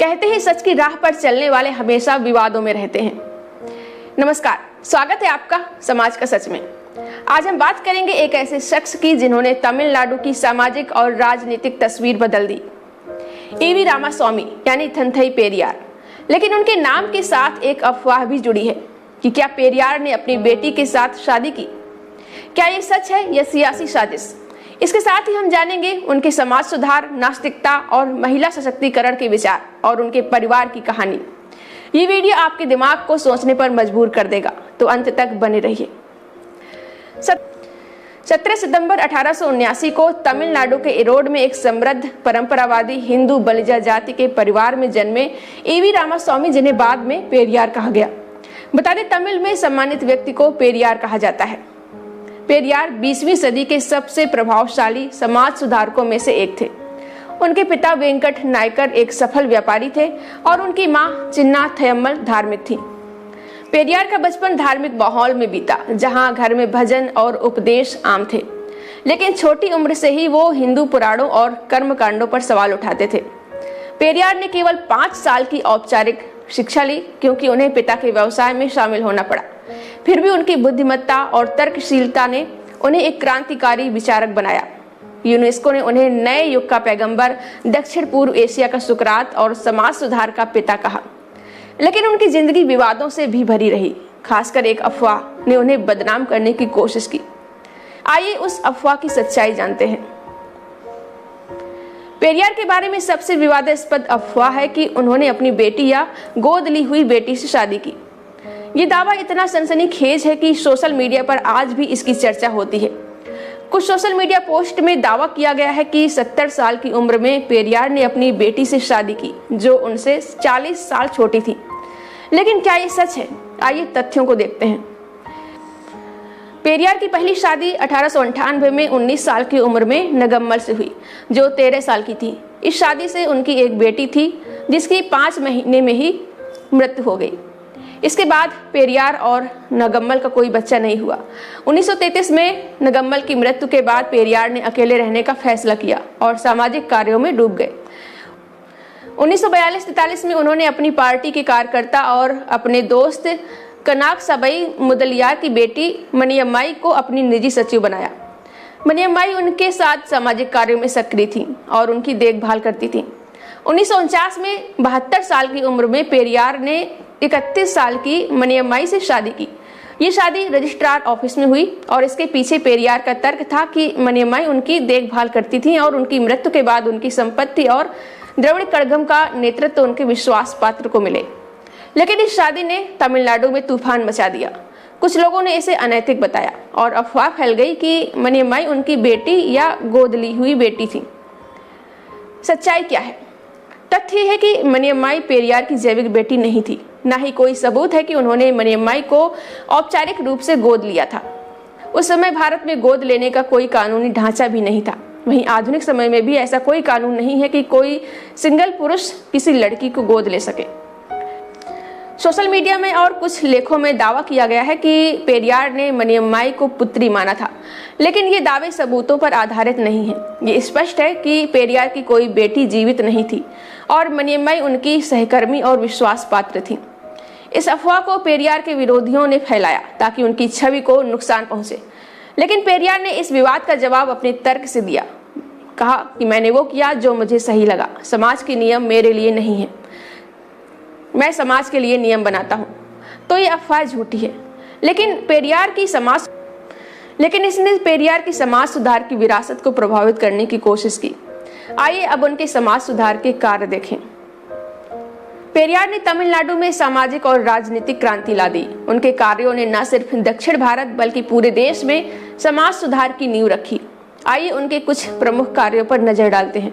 कहते हैं सच की राह पर चलने वाले हमेशा विवादों में रहते हैं। नमस्कार, स्वागत है आपका समाज का सच में। आज हम बात करेंगे एक ऐसे शख्स की जिन्होंने तमिलनाडु की सामाजिक और राजनीतिक तस्वीर बदल दी। ईवी रामास्वामी यानी थंथई पेरियार। लेकिन उनके नाम के साथ एक अफवाह भी जुड़ी है कि क्या पेरियार ने अपनी बेटी के साथ शादी की। क्या ये सच है या सियासी साजिश? इसके साथ ही हम जानेंगे उनके समाज सुधार, नास्तिकता और महिला सशक्तिकरण के विचार और उनके परिवार की कहानी। ये वीडियो आपके दिमाग को सोचने पर मजबूर कर देगा, तो अंत तक बने रहिए। 17 सितंबर 1879 को तमिलनाडु के इरोड में एक समृद्ध परंपरावादी हिंदू बलिजा जाति के परिवार में जन्मे ईवी रामास्वामी, जिन्हें बाद में पेरियार कहा गया। बता दें, तमिल में सम्मानित व्यक्ति को पेरियार कहा जाता है। पेरियार 20वीं सदी के सबसे प्रभावशाली समाज सुधारकों में से एक थे। उनके पिता वेंकट नायकर एक सफल व्यापारी थे और उनकी मां चिन्ना थयम्मल धार्मिक थी। पेरियार का बचपन धार्मिक माहौल में बीता, जहां घर में भजन और उपदेश आम थे। लेकिन छोटी उम्र से ही वो हिंदू पुराणों और कर्मकांडों पर सवाल उठाते थे। पेरियार ने केवल 5 साल की औपचारिक शिक्षा ली, क्योंकि उन्हें पिता के व्यवसाय में शामिल होना पड़ा। फिर भी उनकी बुद्धिमत्ता और तर्कशीलता ने उन्हें एक क्रांतिकारी विचारक बनाया। यूनेस्को ने उन्हें नए युग का पैगंबर, दक्षिण पूर्व एशिया का सुकरात और समाज सुधार का पिता कहा। लेकिन उनकी जिंदगी विवादों से भी भरी रही। खासकर एक अफवाह ने उन्हें बदनाम करने की कोशिश की। आइए उस अफवाह की सच्चाई जानते हैं। पेरियार के बारे में सबसे विवादास्पद अफवाह है कि उन्होंने अपनी बेटी या गोद ली हुई बेटी से शादी की। ये दावा इतना सनसनीखेज है कि सोशल मीडिया पर आज भी इसकी चर्चा होती है। कुछ सोशल मीडिया पोस्ट में दावा किया गया है कि 70 साल की उम्र में पेरियार ने अपनी बेटी से शादी की, जो उनसे 40 साल छोटी थी। लेकिन क्या ये सच है? आइए तथ्यों को देखते हैं। पेरियार की पहली शादी 1898 में 19 साल की उम्र में नगम्मल से हुई, जो 13 साल की थी। इस शादी से उनकी एक बेटी थी, जिसकी 5 महीने में ही मृत्यु हो गई। इसके बाद पेरियार और नगम्मल का कोई बच्चा नहीं हुआ। 1933 में नगम्मल की मृत्यु के बाद पेरियार ने अकेले रहने का फैसला किया और सामाजिक कार्यों में डूब गए। 1942-43 में उन्होंने अपनी पार्टी के कार्यकर्ता और अपने दोस्त कनाकसबई मुदलियार की बेटी मनियम्माई को अपनी निजी सचिव बनाया। मनियम्माई उनके साथ सामाजिक कार्यों में सक्रिय थी और उनकी देखभाल करती थी। 1949 में 72 साल की उम्र में पेरियार ने 31 साल की मनियम्माई से शादी की। ये शादी रजिस्ट्रार ऑफिस में हुई और इसके पीछे पेरियार का तर्क था कि मनियम्माई उनकी देखभाल करती थी और उनकी मृत्यु के बाद उनकी संपत्ति और द्रविड़ कड़गम का नेतृत्व उनके विश्वास पात्र को मिले। लेकिन इस शादी ने तमिलनाडु में तूफान मचा दिया। कुछ लोगों ने इसे अनैतिक बताया और अफवाह फैल गई कि मनियम्माई उनकी बेटी या गोद ली हुई बेटी थी। सच्चाई क्या है? तथ्य है कि मनियम्माई पेरियार की जैविक बेटी नहीं थी। न ही कोई सबूत है कि उन्होंने मनियम्माई को औपचारिक रूप से गोद लिया था। उस समय भारत में गोद लेने का कोई कानूनी ढांचा भी नहीं था। वहीं आधुनिक समय में भी ऐसा कोई कानून नहीं है कि कोई सिंगल पुरुष किसी लड़की को गोद ले सके। सोशल मीडिया में और कुछ लेखों में दावा किया गया है कि पेरियार ने मनियम्माई को पुत्री माना था, लेकिन ये दावे सबूतों पर आधारित नहीं हैं। ये स्पष्ट है कि पेरियार की कोई बेटी जीवित नहीं थी और मनियम्माई उनकी सहकर्मी और विश्वास पात्र थी। इस अफवाह को पेरियार के विरोधियों ने फैलाया ताकि उनकी छवि को नुकसान पहुंचे। लेकिन पेरियार ने इस विवाद का जवाब अपने तर्क से दिया। कहा कि मैंने वो किया जो मुझे सही लगा। समाज के नियम मेरे लिए नहीं है, मैं समाज के लिए नियम बनाता हूँ। तो ये अफवाह झूठी है। लेकिन इसने पेरियार की समाज सुधार की विरासत को प्रभावित करने की कोशिश की। आइए अब उनके समाज सुधार के कार्य देखें। पेरियार ने तमिलनाडु में सामाजिक और राजनीतिक क्रांति ला दी। उनके कार्यों ने न सिर्फ दक्षिण भारत बल्कि पूरे देश में समाज सुधार की नींव रखी। आइए उनके कुछ प्रमुख कार्यों पर नजर डालते हैं।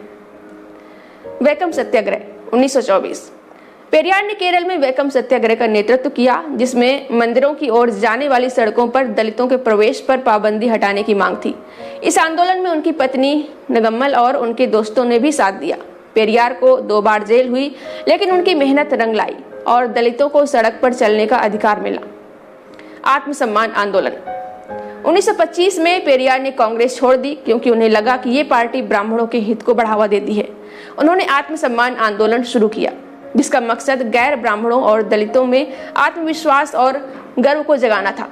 वैकम सत्याग्रह 1924। पेरियार ने केरल में वैकम सत्याग्रह का नेतृत्व किया, जिसमें मंदिरों की ओर जाने वाली सड़कों पर दलितों के प्रवेश पर पाबंदी हटाने की मांग थी। इस आंदोलन में उनकी पत्नी नगम्मल और उनके दोस्तों ने भी साथ दिया। पेरियार को 2 बार जेल हुई, लेकिन उनकी मेहनत रंग लाई और दलितों को सड़क पर चलने का अधिकार मिला। आत्मसम्मान आंदोलन 1925 में पेरियार ने कांग्रेस छोड़ दी, क्योंकि उन्हें लगा कि ये पार्टी ब्राह्मणों के हित को बढ़ावा देती है। उन्होंने आत्मसम्मान आंदोलन शुरू किया। जिसका मकसद गैर ब्राह्मणों और दलितों में आत्मविश्वास और गर्व को जगाना था।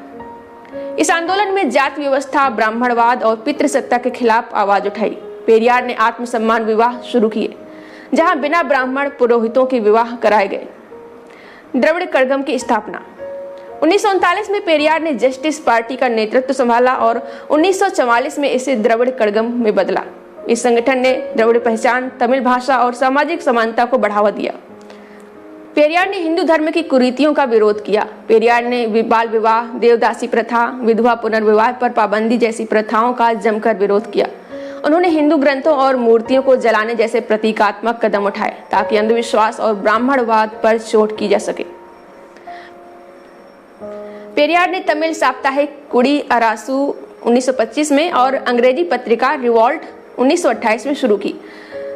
इस आंदोलन में जाति व्यवस्था, ब्राह्मणवाद और पितृसत्ता के खिलाफ आवाज उठाई। पेरियार ने आत्मसम्मान विवाह शुरू किए, जहां बिना ब्राह्मण पुरोहितों के विवाह कराए गए। द्रविड़ कड़गम की स्थापना। 1939 में पेरियार ने जस्टिस पार्टी का नेतृत्व संभाला और 1944 में इसे द्रविड़ कड़गम में बदला। इस संगठन ने द्रविड़ पहचान, तमिल भाषा और सामाजिक समानता को बढ़ावा दिया। पेरियार ने हिंदू धर्म की कुरीतियों का विरोध किया। पेरियार ने बाल विवाह, देवदासी प्रथा, विधवा पुनर्विवाह पर पाबंदी जैसी प्रथाओं का जमकर विरोध किया। उन्होंने हिंदू ग्रंथों और मूर्तियों को जलाने जैसे प्रतीकात्मक कदम उठाए ताकि अंधविश्वास और ब्राह्मणवाद पर चोट की जा सके। पेरियार ने तमिल साप्ताहिक कुड़ी अरासू 1925 में और अंग्रेजी पत्रिका रिवॉल्ट 1928 में शुरू की,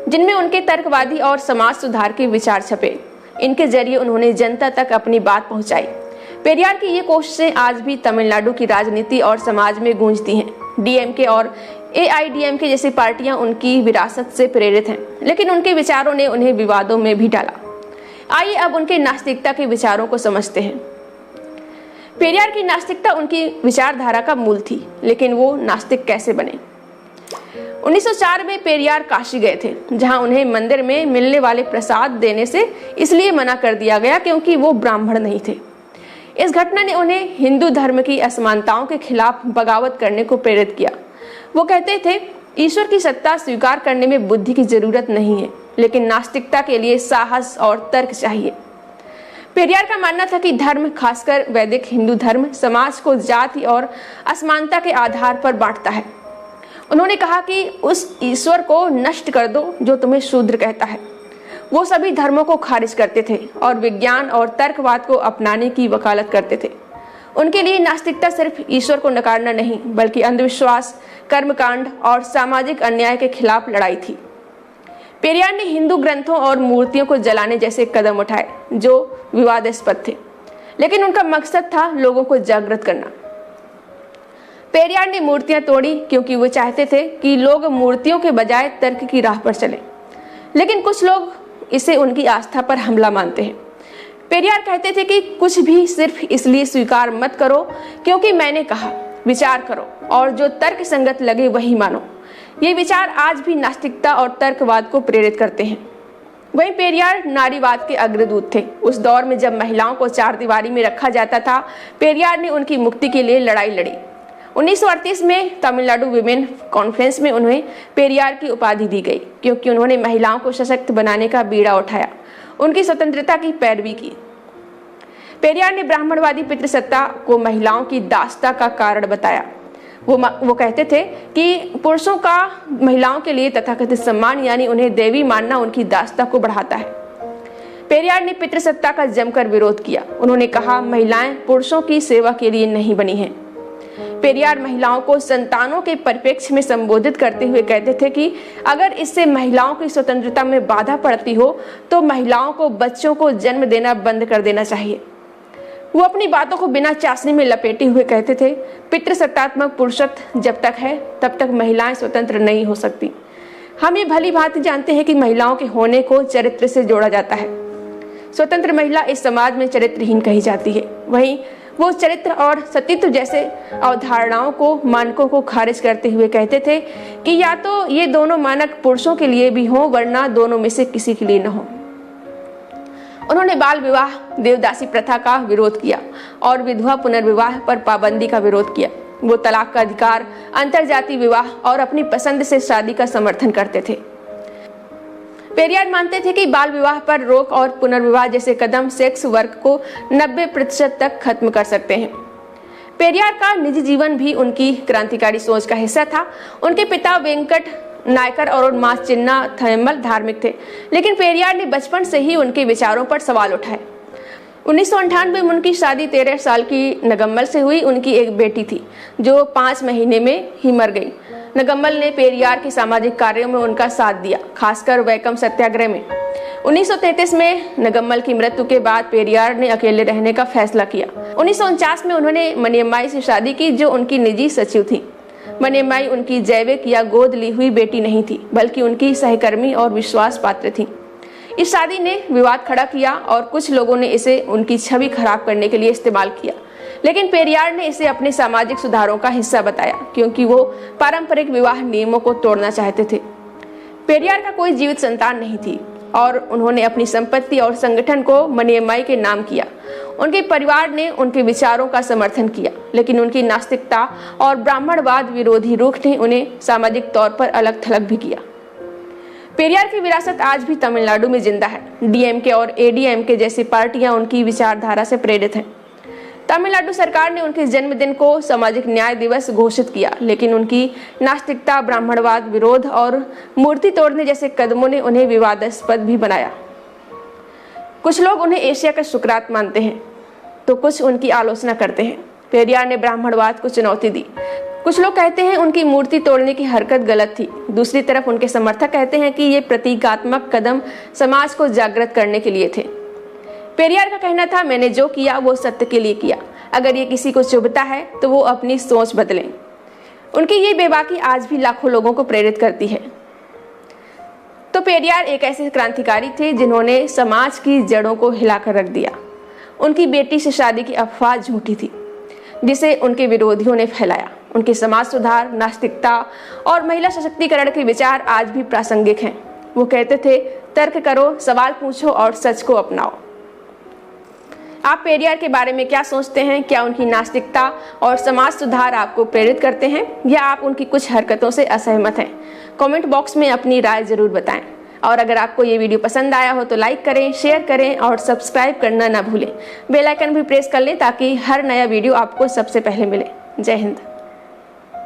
जिनमें उनके तर्कवादी और समाज सुधार के विचार छपे। इनके जरिए उन्होंने जनता तक अपनी बात पहुंचाई। पेरियार की ये कोशिशें आज भी तमिलनाडु की राजनीति और समाज में गूंजती हैं। डीएमके और एआईडीएमके जैसी पार्टियां उनकी विरासत से प्रेरित हैं, लेकिन उनके विचारों ने उन्हें विवादों में भी डाला। आइए अब उनके नास्तिकता के विचारों को समझते हैं। पेरियार की नास्तिकता उनकी विचारधारा का मूल थी, लेकिन वो नास्तिक कैसे बने? 1904 में पेरियार काशी गए थे, जहां उन्हें मंदिर में मिलने वाले प्रसाद देने से इसलिए मना कर दिया गया क्योंकि वो ब्राह्मण नहीं थे। इस घटना ने उन्हें हिंदू धर्म की असमानताओं के खिलाफ बगावत करने को प्रेरित किया। वो कहते थे, ईश्वर की सत्ता स्वीकार करने में बुद्धि की जरूरत नहीं है, लेकिन नास्तिकता के लिए साहस और तर्क चाहिए। पेरियार का मानना था कि धर्म, खासकर वैदिक हिंदू धर्म, समाज को जाति और असमानता के आधार पर बांटता है। उन्होंने कहा कि उस ईश्वर को नष्ट कर दो जो तुम्हें शूद्र कहता है। वो सभी धर्मों को खारिज करते थे और विज्ञान और तर्कवाद को अपनाने की वकालत करते थे। उनके लिए नास्तिकता सिर्फ ईश्वर को नकारना नहीं, बल्कि अंधविश्वास, कर्मकांड और सामाजिक अन्याय के खिलाफ लड़ाई थी। पेरियार ने हिंदू ग्रंथों और मूर्तियों को जलाने जैसे कदम उठाए जो विवादास्पद थे, लेकिन उनका मकसद था लोगों को जागृत करना। पेरियार ने मूर्तियां तोड़ी क्योंकि वो चाहते थे कि लोग मूर्तियों के बजाय तर्क की राह पर चलें, लेकिन कुछ लोग इसे उनकी आस्था पर हमला मानते हैं। पेरियार कहते थे कि कुछ भी सिर्फ इसलिए स्वीकार मत करो क्योंकि मैंने कहा, विचार करो और जो तर्क संगत लगे वही मानो। ये विचार आज भी नास्तिकता और तर्कवाद को प्रेरित करते हैं। वहीं पेरियार नारीवाद के अग्रदूत थे। उस दौर में जब महिलाओं को चार दीवारी में रखा जाता था, पेरियार ने उनकी मुक्ति के लिए लड़ाई लड़ी। 1938 में तमिलनाडु विमेन कॉन्फ्रेंस में उन्हें पेरियार की उपाधि दी गई क्योंकि उन्होंने महिलाओं को सशक्त बनाने का बीड़ा उठाया, उनकी स्वतंत्रता की पैरवी की। पेरियार ने ब्राह्मणवादी पितृसत्ता को महिलाओं की दासता का कारण बताया। वो कहते थे कि पुरुषों का महिलाओं के लिए तथाकथित सम्मान यानी उन्हें देवी मानना उनकी दासता को बढ़ाता है। पेरियार ने पितृसत्ता का जमकर विरोध किया। उन्होंने कहा, महिलाएं पुरुषों की सेवा के लिए नहीं बनी हैं। पेरियार महिलाओं को संतानों के परिप्रेक्ष्य में संबोधित करते हुए कहते थे कि अगर इससे महिलाओं की स्वतंत्रता में बाधा पड़ती हो तो महिलाओं को बच्चों को जन्म देना बंद कर देना चाहिए। वो अपनी बातों को बिना चाशनी में लपेटे हुए कहते थे, पितृसत्तात्मक पुरुषत्व जब तक है तब तक महिलाएं स्वतंत्र नहीं हो सकती। हम ये भली भांति जानते हैं कि महिलाओं के होने को चरित्र से जोड़ा जाता है। स्वतंत्र महिला इस समाज में चरित्रहीन कही जाती है। वहीं वो चरित्र और सतीत्व जैसे अवधारणाओं को, मानकों को खारिज करते हुए कहते थे कि या तो ये दोनों मानक पुरुषों के लिए भी हों, वरना दोनों में से किसी के लिए न हो। उन्होंने बाल विवाह, देवदासी प्रथा का विरोध किया और विधवा पुनर्विवाह पर पाबंदी का विरोध किया। वो तलाक का अधिकार, अंतरजातीय विवाह और अपनी पसंद से शादी का समर्थन करते थे। पेरियार मानते थे कि बाल विवाह पर रोक और पुनर्विवाह जैसे कदम सेक्स वर्क को 90% तक खत्म कर सकते हैं। पेरियार का निजी जीवन भी उनकी क्रांतिकारी सोच का हिस्सा था। उनके पिता वेंकट नायकर और मां चिन्ना थयम्मल धार्मिक थे, लेकिन पेरियार ने बचपन से ही उनके विचारों पर सवाल उठाए। 1998 में उनकी शादी 13 साल की नगम्मल से हुई। उनकी एक बेटी थी जो 5 महीने में ही मर गई। नगम्मल ने पेरियार के सामाजिक कार्यों में उनका साथ दिया, खासकर वैकम सत्याग्रह में। 1933 में नगम्मल की मृत्यु के बाद पेरियार ने अकेले रहने का फैसला किया। 1949 में उन्होंने मनियम्माई से शादी की, जो उनकी निजी सचिव थी। मनियम्माई उनकी जैविक या गोद ली हुई बेटी नहीं थी, बल्कि उनकी सहकर्मी और विश्वास पात्र थी। इस शादी ने विवाद खड़ा किया और कुछ लोगों ने इसे उनकी छवि खराब करने के लिए इस्तेमाल किया, लेकिन पेरियार ने इसे अपने सामाजिक सुधारों का हिस्सा बताया क्योंकि वो पारंपरिक विवाह नियमों को तोड़ना चाहते थे। पेरियार का कोई जीवित संतान नहीं थी और उन्होंने अपनी संपत्ति और संगठन को मनियम्माई के नाम किया। उनके परिवार ने उनके विचारों का समर्थन किया, लेकिन उनकी नास्तिकता और ब्राह्मणवाद विरोधी रुख ने उन्हें सामाजिक तौर पर अलग थलग भी किया। पेरियार की विरासत आज भी तमिलनाडु में जिंदा है। डीएमके और एडीएमके जैसी पार्टियां उनकी विचारधारा से प्रेरित हैं। तमिलनाडु सरकार ने उनके जन्मदिन को सामाजिक न्याय दिवस घोषित किया, लेकिन उनकी नास्तिकता, ब्राह्मणवाद विरोध और मूर्ति तोड़ने जैसे कदमों ने उन्हें विवादास्पद भी बनाया। कुछ लोग उन्हें एशिया का सुकरात मानते हैं तो कुछ उनकी आलोचना करते हैं। पेरियार ने ब्राह्मणवाद को चुनौती दी। कुछ लोग कहते हैं उनकी मूर्ति तोड़ने की हरकत गलत थी। दूसरी तरफ उनके समर्थक कहते हैं कि ये प्रतीकात्मक कदम समाज को जागृत करने के लिए थे। पेरियार का कहना था, मैंने जो किया वो सत्य के लिए किया। अगर ये किसी को चुभता है तो वो अपनी सोच बदलें। उनकी ये बेबाकी आज भी लाखों लोगों को प्रेरित करती है। तो पेरियार एक ऐसे क्रांतिकारी थे जिन्होंने समाज की जड़ों को हिलाकर रख दिया। उनकी बेटी से शादी की अफवाह झूठी थी जिसे उनके विरोधियों ने फैलाया। उनके समाज सुधार, नास्तिकता और महिला सशक्तिकरण के विचार आज भी प्रासंगिक हैं। वो कहते थे, तर्क करो, सवाल पूछो और सच को अपनाओ। आप पेरियार के बारे में क्या सोचते हैं? क्या उनकी नास्तिकता और समाज सुधार आपको प्रेरित करते हैं या आप उनकी कुछ हरकतों से असहमत हैं? कमेंट बॉक्स में अपनी राय जरूर बताएं। और अगर आपको ये वीडियो पसंद आया हो तो लाइक करें, शेयर करें और सब्सक्राइब करना ना भूलें। बेल आइकन भी प्रेस कर लें ताकि हर नया वीडियो आपको सबसे पहले मिले। जय हिंद।